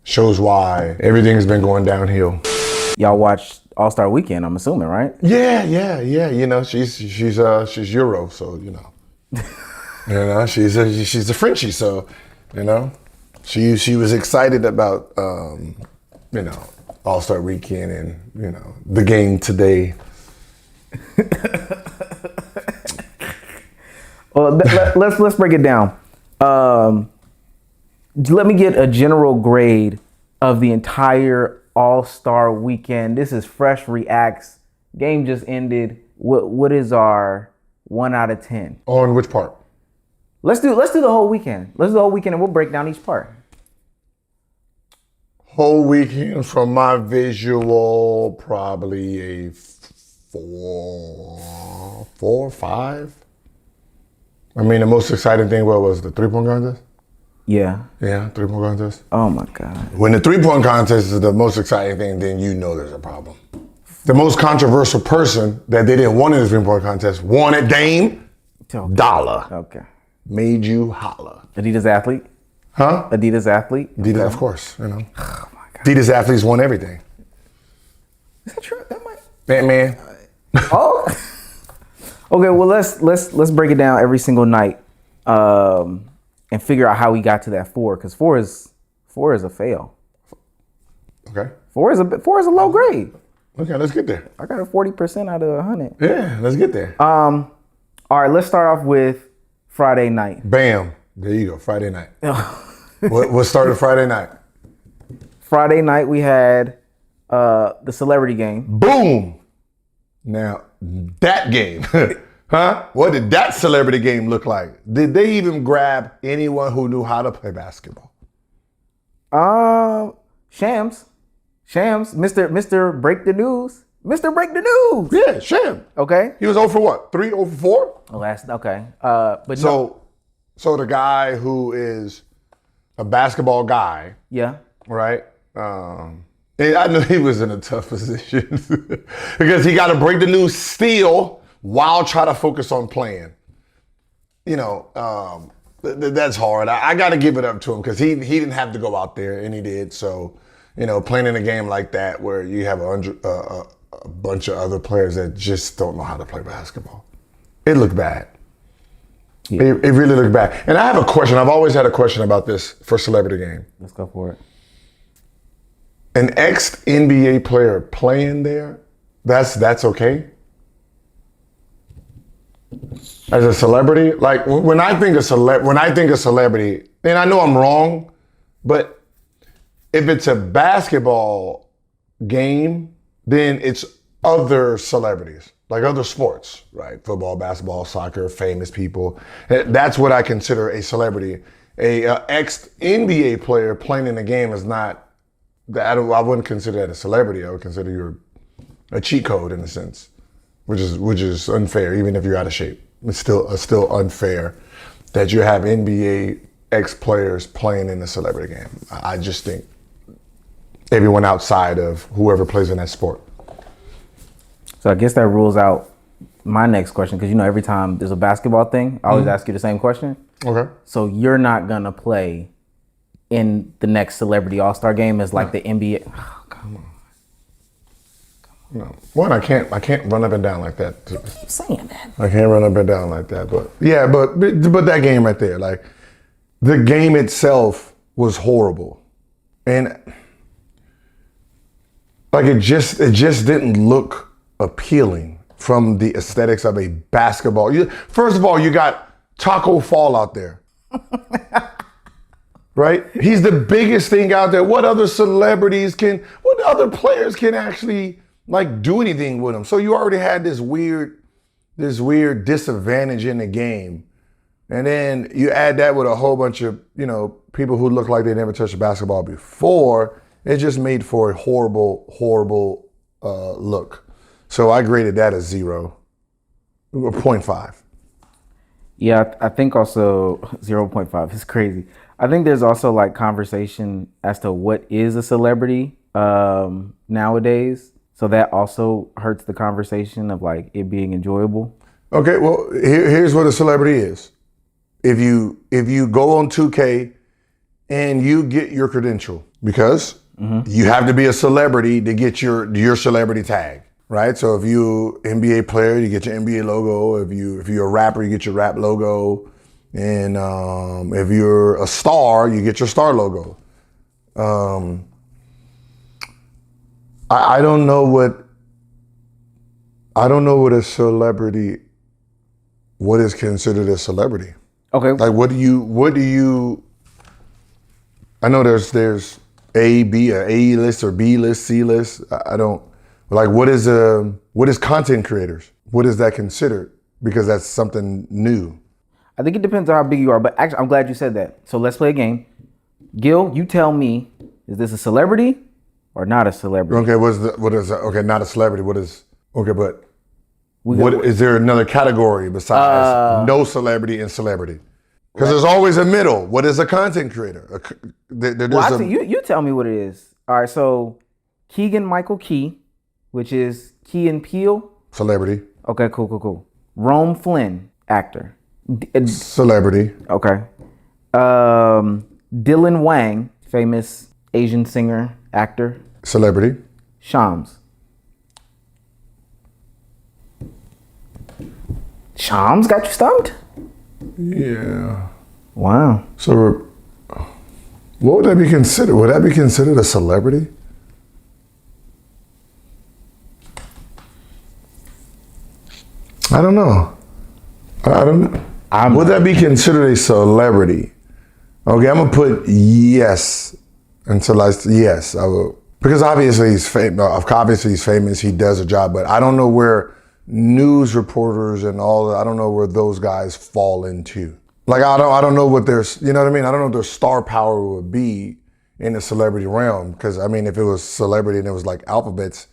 shows why everything's been going downhill. Y'all watched All-Star Weekend, I'm assuming, right? Yeah. You know, she's Euro, so you know, she's a Frenchie, so you know, she was excited about you know, All-Star Weekend and you know the game today. Well, let's break it down. Let me get a general grade of the entire All-Star Weekend. This is Fresh Reacts. Game just ended. What is our 1 out of 10? On which part? Let's do the whole weekend. Let's do the whole weekend and we'll break down each part. Whole weekend from my visual, probably a 4 or 5. I mean, the most exciting thing was the 3-point contest. Yeah. Yeah, 3-point contest. Oh my God. When the 3-point contest is the most exciting thing, then you know there's a problem. The most controversial person that they didn't want in the 3-point contest wanted Dame Dollar. Okay. Made you holla. Adidas athlete? Huh? Adidas athlete? Adidas, Okay. of course, you know. Oh my God. Adidas athletes won everything. Is that true? That might. Batman. Oh. Okay, well let's break it down every single night, and figure out how we got to that 4, because 4 is a fail. Okay. 4 is a low grade. Okay, let's get there. I got a 40% out of 100. Yeah, let's get there. All right, let's start off with Friday night. Bam. There you go. Friday night. What started Friday night? Friday night we had the celebrity game. Boom. Now, that game, huh? What did that celebrity game look like? Did they even grab anyone who knew how to play basketball? Shams, Mr. Break the News. Mr. Break the News. Yeah, Sham. Okay. He was 0 for what? 3, 0 for 4? Oh, that's okay. But So the guy who is a basketball guy, yeah. right? And I knew he was in a tough position because he got to break the news still while trying to focus on playing. You know, that's hard. I got to give it up to him because he didn't have to go out there and he did. So, you know, playing in a game like that where you have a bunch of other players that just don't know how to play basketball, it looked bad. Yeah. It really looked bad. And I have a question. I've always had a question about this for Celebrity Game. Let's go for it. An ex-NBA player playing there, that's okay? As a celebrity? Like when I think of celebrity, and I know I'm wrong, but if it's a basketball game, then it's other celebrities, like other sports, right? Football, basketball, soccer, famous people. That's what I consider a celebrity. A ex-NBA player playing in a game is not. I wouldn't consider that a celebrity. I would consider you a cheat code in a sense, which is unfair. Even if you're out of shape, it's still unfair that you have NBA ex players playing in a celebrity game. I just think everyone outside of whoever plays in that sport. So I guess that rules out my next question, because you know every time there's a basketball thing, I always ask you the same question. Okay. So you're not gonna play in the next Celebrity All-Star game as like the NBA. Oh, come on. No. One, I can't run up and down like that. I'm saying that. I can't run up and down like that. But yeah, but that game right there, like the game itself was horrible. And like it just didn't look appealing from the aesthetics of a basketball. First of all, you got Taco Fall out there. Right? He's the biggest thing out there. What other players can actually like do anything with him? So you already had this weird disadvantage in the game. And then you add that with a whole bunch of, you know, people who look like they never touched a basketball before. It just made for a horrible look. So I graded that a 0, or 0.5. Yeah, I think also 0.5 is crazy. I think there's also like conversation as to what is a celebrity nowadays. So that also hurts the conversation of like it being enjoyable. Okay, well, here's what a celebrity is. If you go on 2K and you get your credential because you have to be a celebrity to get your celebrity tag, right? So if you NBA player, you get your NBA logo. If you're a rapper, you get your rap logo, and if you're a star, you get your star logo. I don't know what a celebrity. What is considered a celebrity? Okay. Like, what do you? I know there's A, B, or A list or B list, C list. I don't like what is content creators? What is that considered? Because that's something new. I think it depends on how big you are, but actually, I'm glad you said that. So let's play a game. Gil, you tell me, is this a celebrity or not a celebrity? Okay, what is okay? Not a celebrity. What is okay? But what is there another category besides no celebrity and celebrity? Because there's always a middle. What is a content creator? You tell me what it is. All right, so Keegan Michael Key, which is Key and Peele. Celebrity. Okay, cool. Rome Flynn, actor. Celebrity. Okay. Dylan Wang, famous Asian singer, actor. Celebrity. Shams. Shams got you stumped? Yeah. Wow. So, what would that be considered? Would that be considered a celebrity? I don't know. Would that be considered a celebrity? Okay, I'm gonna put yes until yes. I will, because obviously he's famous. Obviously he's famous. He does a job, but I don't know where news reporters and all that. I don't know where those guys fall into. Like I don't know what their, you know what I mean? I don't know what their star power would be in the celebrity realm. Because I mean, if it was celebrity and it was like alphabets,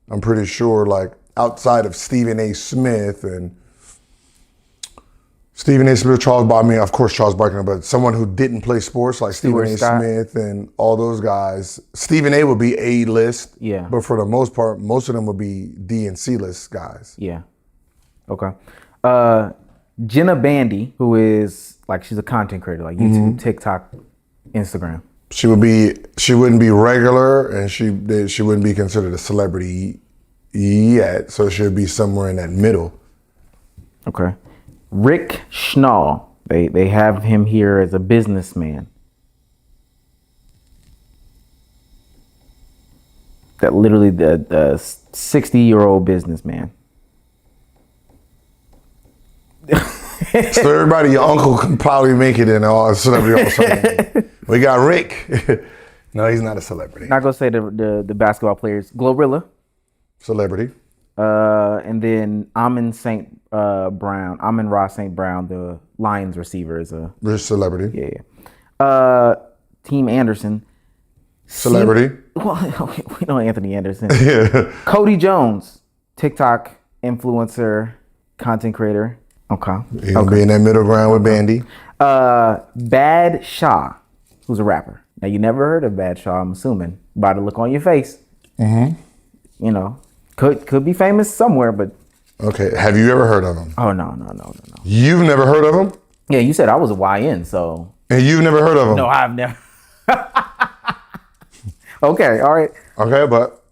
I'm pretty sure like outside of Stephen A. Smith and Charles Barkley, I mean, of course Charles Barkley, but someone who didn't play sports like Stephen A. Smith and all those guys. Stephen A. would be A list. Yeah. But for the most part, most of them would be D and C list guys. Yeah. Okay. Jenna Bandy, who is like, she's a content creator, like YouTube, TikTok, Instagram. She wouldn't be regular, and she wouldn't be considered a celebrity yet. So she would be somewhere in that middle. Okay. Rick Schnall. They have him here as a businessman. That literally the 60-year-old businessman. So everybody, your uncle can probably make it in all celebrity also. We got Rick. No, he's not a celebrity. Not gonna say the basketball players. Glorilla. Celebrity. And then Amon Ross St. Brown, the Lions receiver, is a celebrity. Yeah. Team Anderson. Celebrity. Well, we know Anthony Anderson. Yeah. Cody Jones, TikTok influencer, content creator. Okay. He's gonna be in that middle ground with Bandy. Bad Shaw, who's a rapper. Now you never heard of Bad Shaw, I'm assuming, by the look on your face. Mm-hmm. You know, could be famous somewhere, but. Okay. Have you ever heard of him? Oh no. You've never heard of him? Yeah, you said I was a YN, so. And you've never heard of him? No, I've never. Okay, all right. Okay, but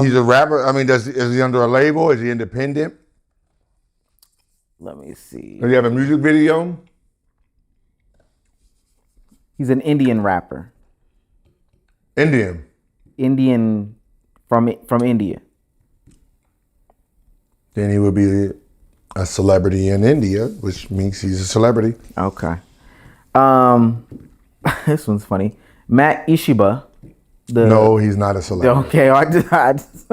he's a rapper. I mean, is he under a label? Is he independent? Let me see. Does he have a music video? He's an Indian rapper. Indian from India. Then he would be a celebrity in India, which means he's a celebrity. Okay. This one's funny. Matt Ishiba. No, he's not a celebrity. Okay, I just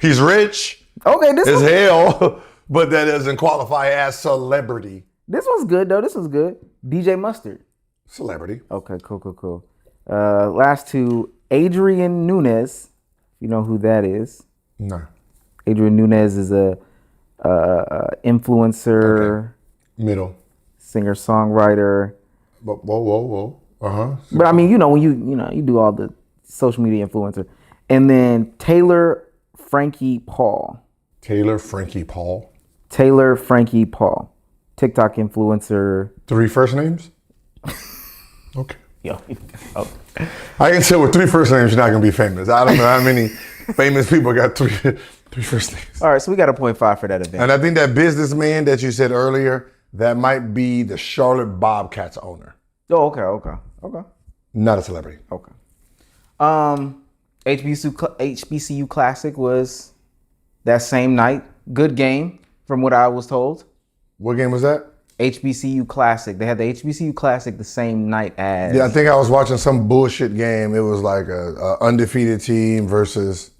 He's rich. Okay, this as hell, but that doesn't qualify as celebrity. This one's good though. This one's good. DJ Mustard. Celebrity. Okay, cool. Last two, Adrian Nunez. You know who that is? No. Adrian Nunez is a influencer. Okay. Middle. Singer-songwriter. Whoa. But I mean, you know, when you do all the social media influencer. And then Taylor Frankie Paul. Taylor Frankie Paul. TikTok influencer. 3 first names? Okay. Yo. Oh. I can tell with 3 first names you're not gonna be famous. I don't know how many famous people got three first names. All right, so we got a 0.5 for that event. And I think that businessman that you said earlier, that might be the Charlotte Bobcats owner. Oh, okay. Not a celebrity. Okay. HBCU Classic was that same night. Good game, from what I was told. What game was that? HBCU Classic. They had the HBCU Classic the same night as. Yeah, I think I was watching some bullshit game. It was like a undefeated team versus,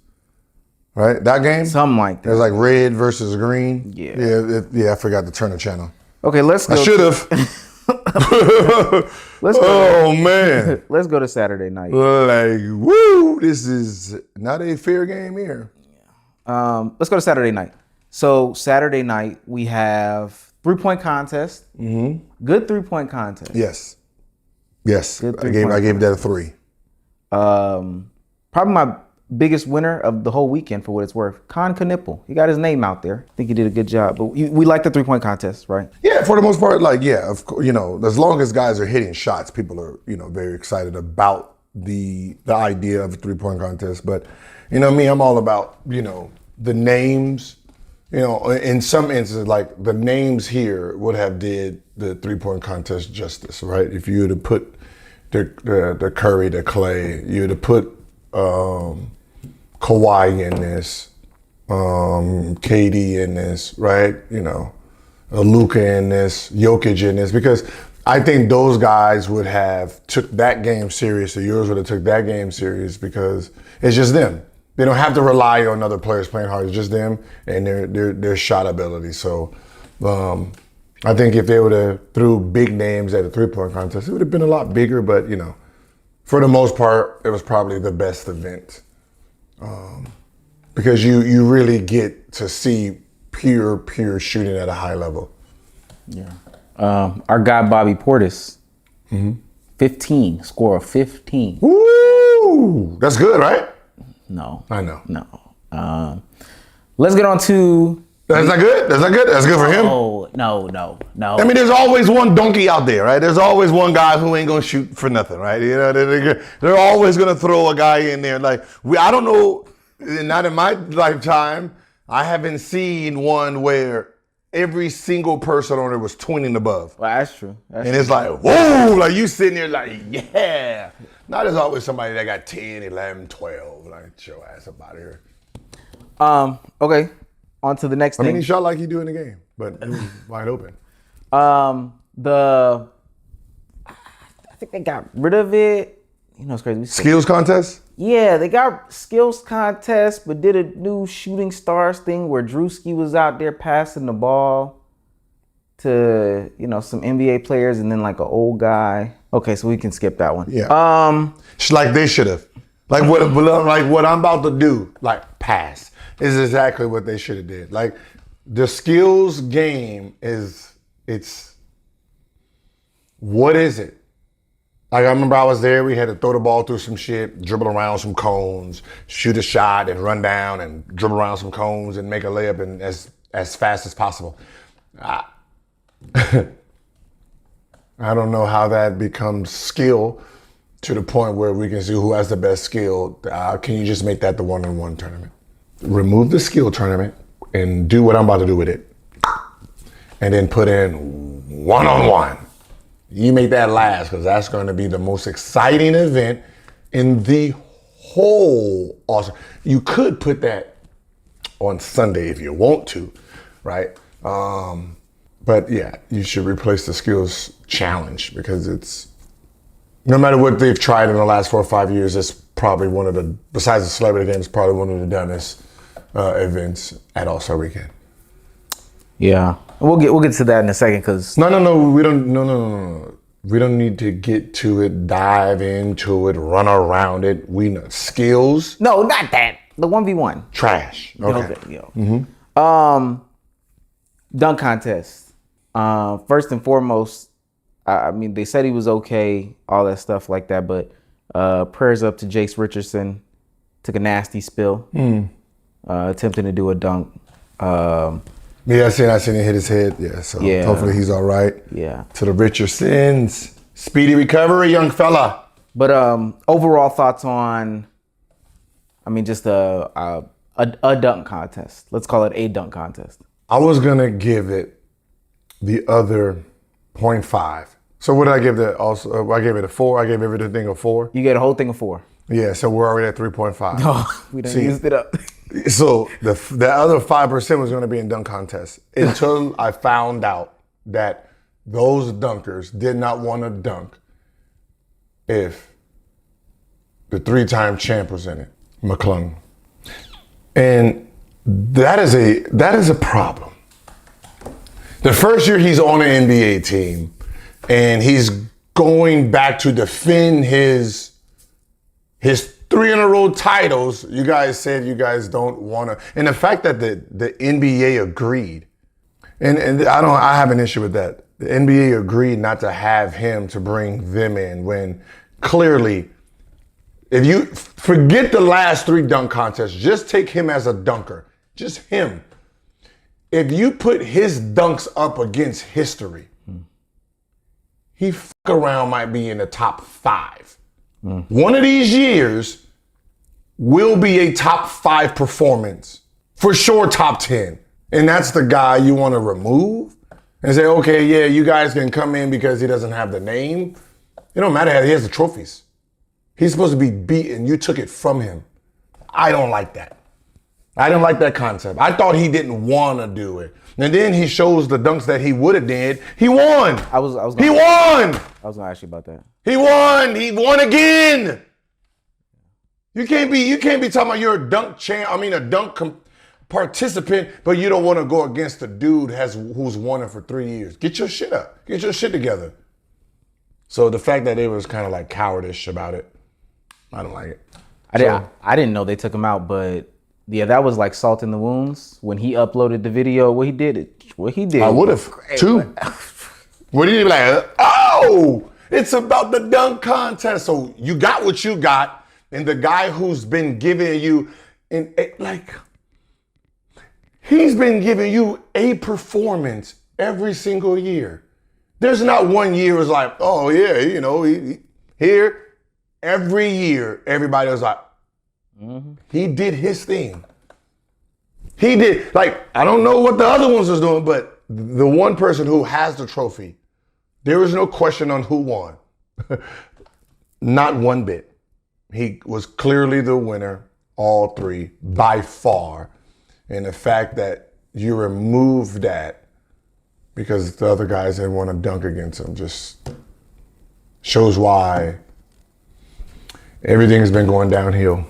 right? That game? Something like It that. was like red versus green. Yeah. Yeah, I forgot to turn the channel. Okay, let's go. I should have. Let's go. Oh, man. Let's go to Saturday night. Like, woo, this is not a fair game here. Let's go to Saturday night. So Saturday night we have 3-point contest. Mm-hmm. Good 3-point contest. Yes. Good I gave that a 3. Probably my biggest winner of the whole weekend for what it's worth. Con Knipple. He got his name out there. I think he did a good job. But we like the 3-point contest, right? Yeah, for the most part, like, yeah, of course, as long as guys are hitting shots, people are, very excited about the idea of a 3-point contest. But, me, I'm all about, the names. In some instances, like the names here would have did the 3-point contest justice, right? If you would have put the Curry, the Clay, you would have put Kawhi in this, KD in this, right? Luka in this, Jokic in this, because I think those guys would have took that game serious, or yours would have took that game serious, because it's just them. They don't have to rely on other players playing hard. It's just them and their shot ability. So I think if they would have threw big names at a 3-point contest, it would have been a lot bigger. But, for the most part, it was probably the best event. Because you really get to see pure shooting at a high level. Yeah. Our guy, Bobby Portis, 15, score of 15. Woo! That's good, right? No. I know. No. Let's get on to. That's not good? That's not good? That's good for him? No. I mean, there's always one donkey out there, right? There's always one guy who ain't gonna shoot for nothing, right? They're always gonna throw a guy in there. Like, I don't know, not in my lifetime, I haven't seen one where every single person on it was 20 and above. Well, that's true. It's like, whoa, like you sitting there like, yeah. Now there's always somebody that got 10, 11, 12. Like, get your ass up out of here. Okay. On to the next thing. I mean, he shot like he do in the game, but it was wide open. I think they got rid of it. It's crazy. Skills contest? Yeah, they got skills contest, but did a new shooting stars thing where Drewski was out there passing the ball to, some NBA players and then like an old guy. Okay, so we can skip that one. Yeah. Like they should have. Like what I'm about to do, like pass, is exactly what they should have did. Like the skills game what is it? Like I remember I was there, we had to throw the ball through some shit, dribble around some cones, shoot a shot and run down and dribble around some cones and make a layup and as fast as possible. I don't know how that becomes skill to the point where we can see who has the best skill. Can you just make that the one-on-one tournament? Remove the skill tournament and do what I'm about to do with it. And then put in one-on-one. You make that last, because that's going to be the most exciting event in the whole awesome. You could put that on Sunday if you want to, right? But yeah, you should replace the skills challenge, because it's, no matter what they've tried in the last 4 or 5 years, it's probably one of the, besides the celebrity games, probably one of the dumbest events at All-Star Weekend. Yeah, we'll get to that in a second, because No, we don't. We don't need to get to it, dive into it, run around it. We know skills. No, not that. The 1v1. Trash. Okay. Dunk contest. First and foremost, I mean, they said he was okay, all that stuff like that, but prayers up to Jace Richardson. Took a nasty spill, attempting to do a dunk. Yeah, I seen him hit his head. Yeah, so hopefully he's all right. Yeah. To the Richardsons, Speedy recovery, young fella. But overall thoughts on, I mean, just a dunk contest. Let's call it a dunk contest. I was gonna give it the other 0.5. So what did I give that? Also, I gave it a 4. I gave everything a 4. You get a whole thing of 4. Yeah, so we're already at 3.5. Oh, we done used it up. So the other 5% was going to be in dunk contests until I found out that those dunkers did not want to dunk if the 3-time champ was in it, McClung. And that is a problem. The first year he's on an NBA team and he's going back to defend his 3 in a row titles. You guys said you guys don't want to, and the fact that the NBA agreed, and I have an issue with that. The NBA agreed not to have him to bring them in when clearly, if you forget the last 3 dunk contests, just take him as a dunker, just him. If you put his dunks up against history, he fuck around might be in the top 5. One of these years will be a top 5 performance. For sure, top 10. And that's the guy you want to remove and say, okay, yeah, you guys can come in because he doesn't have the name. It don't matter. He has the trophies. He's supposed to be beaten. You took it from him. I don't like that. I didn't like that concept. I thought he didn't want to do it. And then he shows the dunks that he would have did. He won. He won. I was gonna ask you about that. He won. He won again. You can't be talking about you're a dunk champ. I mean, a dunk participant, but you don't want to go against a dude who's won it for 3 years. Get your shit up. Get your shit together. So the fact that they was kind of like cowardice about it, I don't like it. I didn't know they took him out, but yeah, that was like salt in the wounds when he uploaded the video. What he did. I would have too. What did he be like? Oh, it's about the dunk contest. So you got what you got, and the guy who's been giving you, he's been giving you a performance every single year. There's not one year was like, oh yeah, you know, here every year everybody was like, he did his thing. He did, I don't know what the other ones was doing, but the one person who has the trophy, there was no question on who won. Not one bit. He was clearly the winner, all 3, by far. And the fact that you remove that because the other guys didn't want to dunk against him just shows why everything has been going downhill.